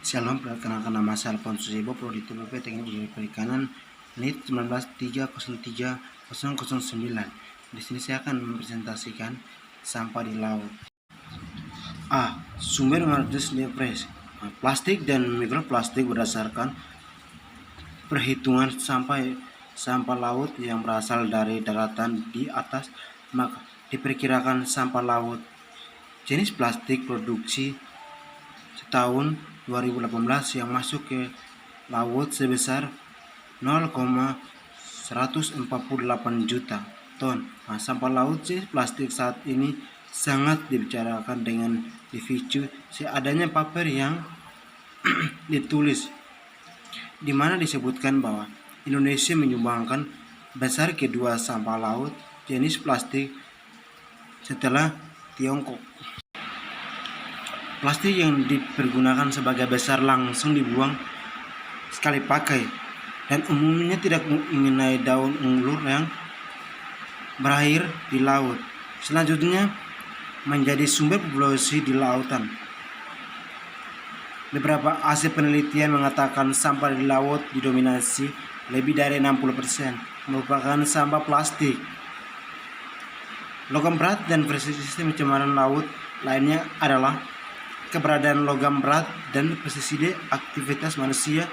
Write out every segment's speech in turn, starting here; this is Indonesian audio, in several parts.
Shalom, perkenalkan nama saya Alfonso Zebo, Prodi TPP Teknik Budidaya Perikanan, NIT 193030009. Di sini saya akan mempresentasikan sampah di laut. Sumber Marcus Lepres. Plastik dan mikroplastik berdasarkan perhitungan sampah laut yang berasal dari daratan di atas, maka diperkirakan sampah laut jenis plastik produksi setahun 2018 yang masuk ke laut sebesar 0,148 juta ton. Sampah laut jenis plastik saat ini sangat dibicarakan dengan dipicu seadanya paper yang ditulis di mana disebutkan bahwa Indonesia menyumbangkan besar kedua sampah laut jenis plastik setelah Tiongkok. Plastik yang dipergunakan sebagai besar langsung dibuang sekali pakai dan umumnya tidak mengenai daun ulur yang berakhir di laut. Selanjutnya menjadi sumber populasi di lautan. Beberapa hasil penelitian mengatakan sampah di laut didominasi lebih dari 60% merupakan sampah plastik. Logam berat dan pestisida pencemaran laut lainnya adalah keberadaan logam berat dan pestisida aktivitas manusia,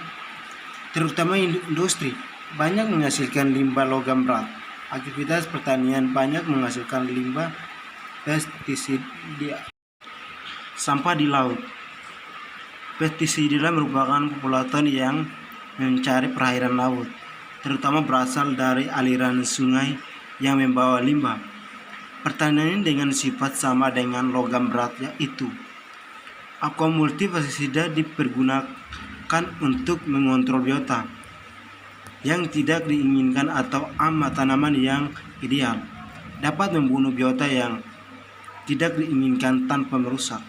terutama industri, banyak menghasilkan limbah logam berat. Aktivitas pertanian banyak menghasilkan limbah pestisida. Sampah di laut. Pestisida merupakan polutan yang mencari perairan laut, terutama berasal dari aliran sungai yang membawa limbah. Pertanian dengan sifat sama dengan logam berat yaitu aquamultipestisida dipergunakan untuk mengontrol biota yang tidak diinginkan atau tanaman yang ideal, dapat membunuh biota yang tidak diinginkan tanpa merusak.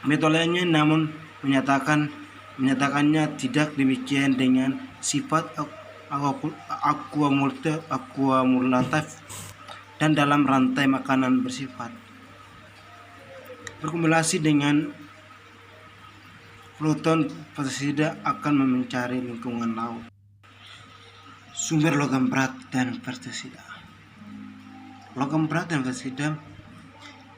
Metodenya namun menyatakannya tidak demikian dengan sifat akumulatif dan dalam rantai makanan bersifat berkumulasi dengan plankton. Pestisida akan mencari lingkungan laut. Sumber logam berat dan pestisida. Logam berat dan pestisida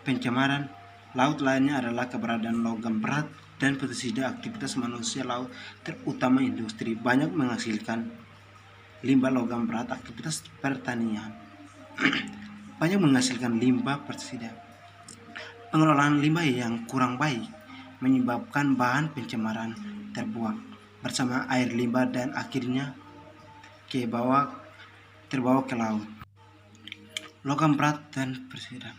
pencemaran laut lainnya adalah keberadaan logam berat dan pestisida aktivitas manusia laut, terutama industri, banyak menghasilkan limbah logam berat. Aktivitas pertanian banyak menghasilkan limbah pestisida. Pengelolaan limbah yang kurang baik menyebabkan bahan pencemaran terbuang bersama air limbah dan akhirnya terbawa ke laut. Logam berat dan pestisida.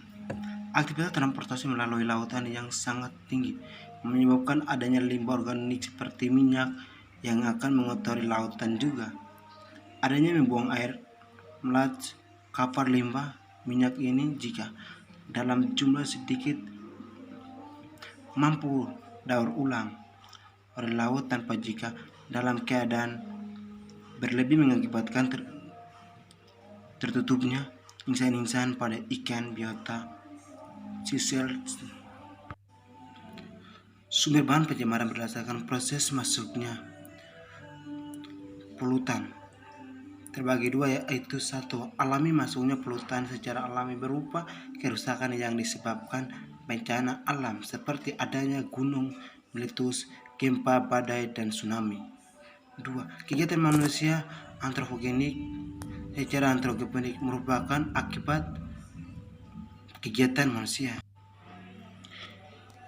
Aktivitas transportasi melalui lautan yang sangat tinggi menyebabkan adanya limbah organik seperti minyak yang akan mengotori lautan juga. Adanya membuang air melat kapal limbah minyak ini jika dalam jumlah sedikit mampu daur ulang oleh laut tanpa jika dalam keadaan berlebih mengakibatkan tertutupnya insan-insan pada ikan biota sisel. Sumber bahan pencemaran berdasarkan proses masuknya polutan terbagi dua, yaitu satu, alami masuknya polutan secara alami berupa kerusakan yang disebabkan bencana alam seperti adanya gunung meletus, gempa, badai, dan tsunami. Dua, kegiatan manusia antropogenik secara antropogenik merupakan akibat kegiatan manusia.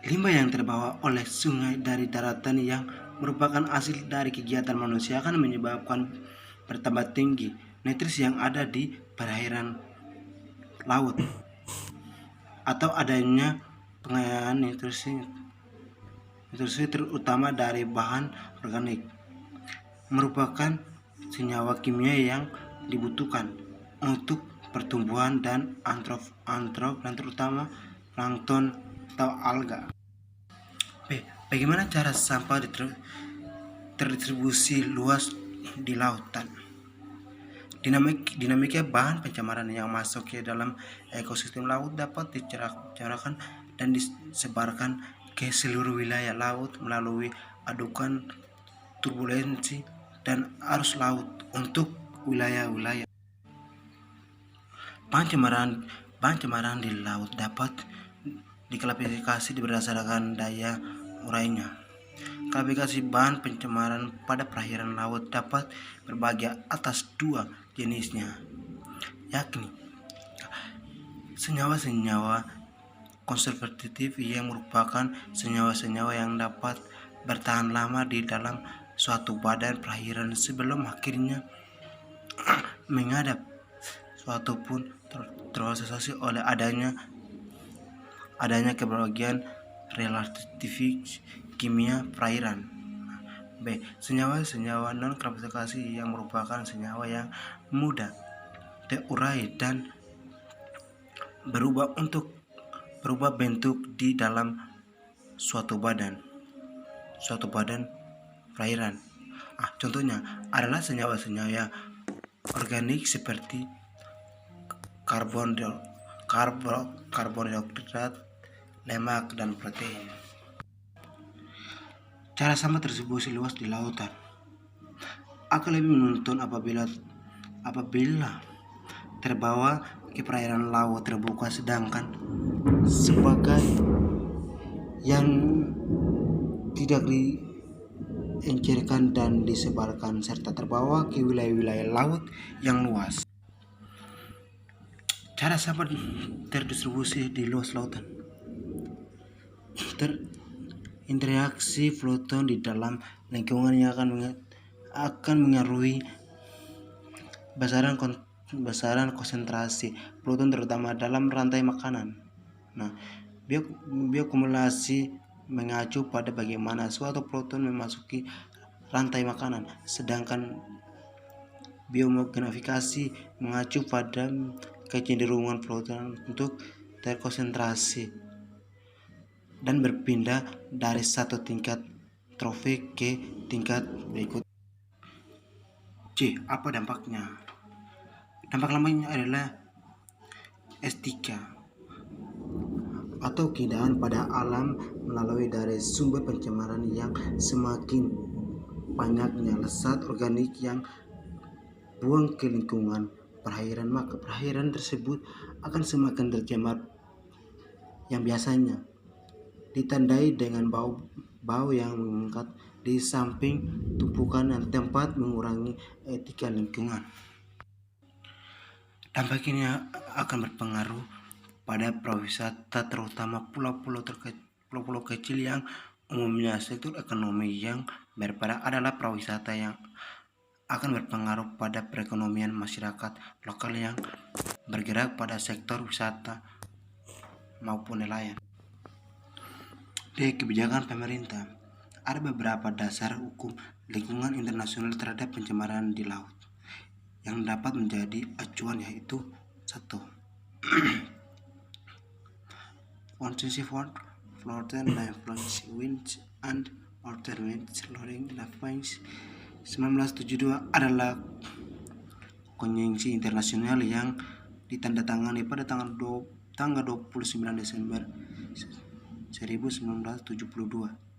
Limbah yang terbawa oleh sungai dari daratan yang merupakan hasil dari kegiatan manusia akan menyebabkan bertambah tinggi nitrasi yang ada di perairan laut atau adanya pengayaan nitrasi terutama dari bahan organik merupakan senyawa kimia yang dibutuhkan untuk pertumbuhan dan antrof dan terutama plankton atau alga. Bagaimana cara sampah terdistribusi luas di lautan? Dinamika bahan pencemaran yang masuk ke dalam ekosistem laut dapat dicarakan dan disebarkan ke seluruh wilayah laut melalui adukan turbulensi dan arus laut untuk wilayah-wilayah. Pencemaran di laut dapat diklasifikasi berdasarkan daya urainya. Klasifikasi bahan pencemaran pada perairan laut dapat berbagi atas dua jenisnya, yakni senyawa-senyawa konservatif yang merupakan senyawa-senyawa yang dapat bertahan lama di dalam suatu badan perairan sebelum akhirnya menghadap suatu pun terasosiasi oleh adanya kebagian relatif kimia perairan. B. Senyawa-senyawa non-klasifikasi yang merupakan senyawa yang mudah terurai dan berubah bentuk di dalam suatu badan perairan. Contohnya adalah senyawa-senyawa organik seperti karbon dioksida, lemak, dan protein. Cara sampah tersebut luas di lautan akan lebih menonton apabila terbawa ke perairan laut terbuka, sedangkan sebagai yang tidak diencerkan dan disebarkan serta terbawa ke wilayah-wilayah laut yang luas. Cara sampah terdistribusi di luas lautan. Interaksi plankton di dalam lingkungan yang akan mengaruhi besaran konsentrasi plankton terutama dalam rantai makanan. Bioakumulasi mengacu pada bagaimana suatu plankton memasuki rantai makanan, sedangkan biomagnifikasi mengacu pada kecenderungan plankton untuk terkonsentrasi dan berpindah dari satu tingkat trofik ke tingkat berikut. C. Apa dampaknya? Dampak lainnya adalah estetika atau keindahan pada alam melalui dari sumber pencemaran yang semakin banyaknya zat organik yang buang ke lingkungan perairan, maka perairan tersebut akan semakin tercemar, yang biasanya ditandai dengan bau yang mengangkat di samping tumpukan dan tempat mengurangi etika lingkungan. Dampak ini akan berpengaruh pada pariwisata, terutama pulau-pulau kecil yang umumnya sektor ekonomi yang berperan adalah pariwisata, yang akan berpengaruh pada perekonomian masyarakat lokal yang bergerak pada sektor wisata maupun nelayan. D. Kebijakan pemerintah. Ada beberapa dasar hukum lingkungan internasional terhadap pencemaran di laut yang dapat menjadi acuan, yaitu 1. Convention for Floating Lifelines Winds and Alternate Loading Lifelines 1972 adalah konvensi internasional yang ditandatangani pada tanggal 29 Desember 1972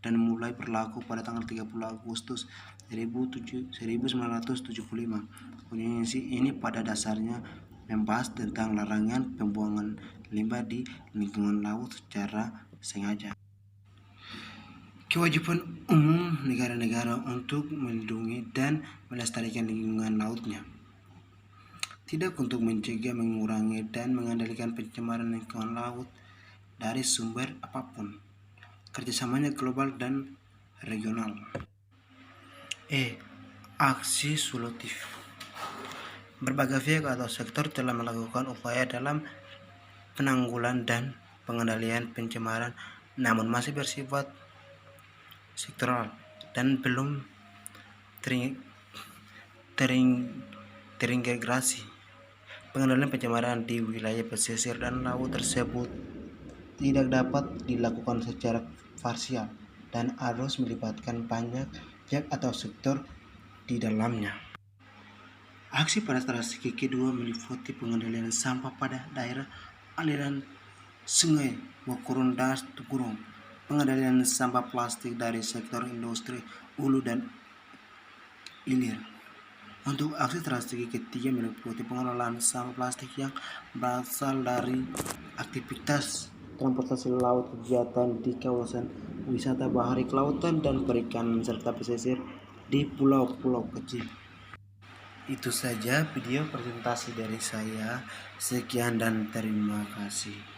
dan mulai berlaku pada tanggal 30 Agustus 1975. Konvensi ini pada dasarnya membahas tentang larangan pembuangan limbah di lingkungan laut secara sengaja. Kewajiban umum negara-negara untuk melindungi dan melestarikan lingkungan lautnya, tidak untuk mencegah, mengurangi, dan mengendalikan pencemaran lingkungan laut dari sumber apapun. Kerjasamanya global dan regional. E. Aksi solutif. Berbagai pihak atau sektor telah melakukan upaya dalam penanggulangan dan pengendalian pencemaran, namun masih bersifat sektoral dan belum terintegrasi. Pengendalian pencemaran di wilayah pesisir dan laut tersebut tidak dapat dilakukan secara parsial dan harus melibatkan banyak pihak atau sektor di dalamnya. Aksi pada strategi kedua meliputi pengendalian sampah pada daerah aliran sungai, Wakurun dan Tukurung, pengendalian sampah plastik dari sektor industri hulu dan hilir. Untuk aksi strategi ketiga meliputi pengelolaan sampah plastik yang berasal dari aktivitas transportasi laut, kegiatan di kawasan wisata bahari kelautan dan perikanan, serta pesisir di pulau-pulau kecil. Itu saja video presentasi dari saya. Sekian dan terima kasih.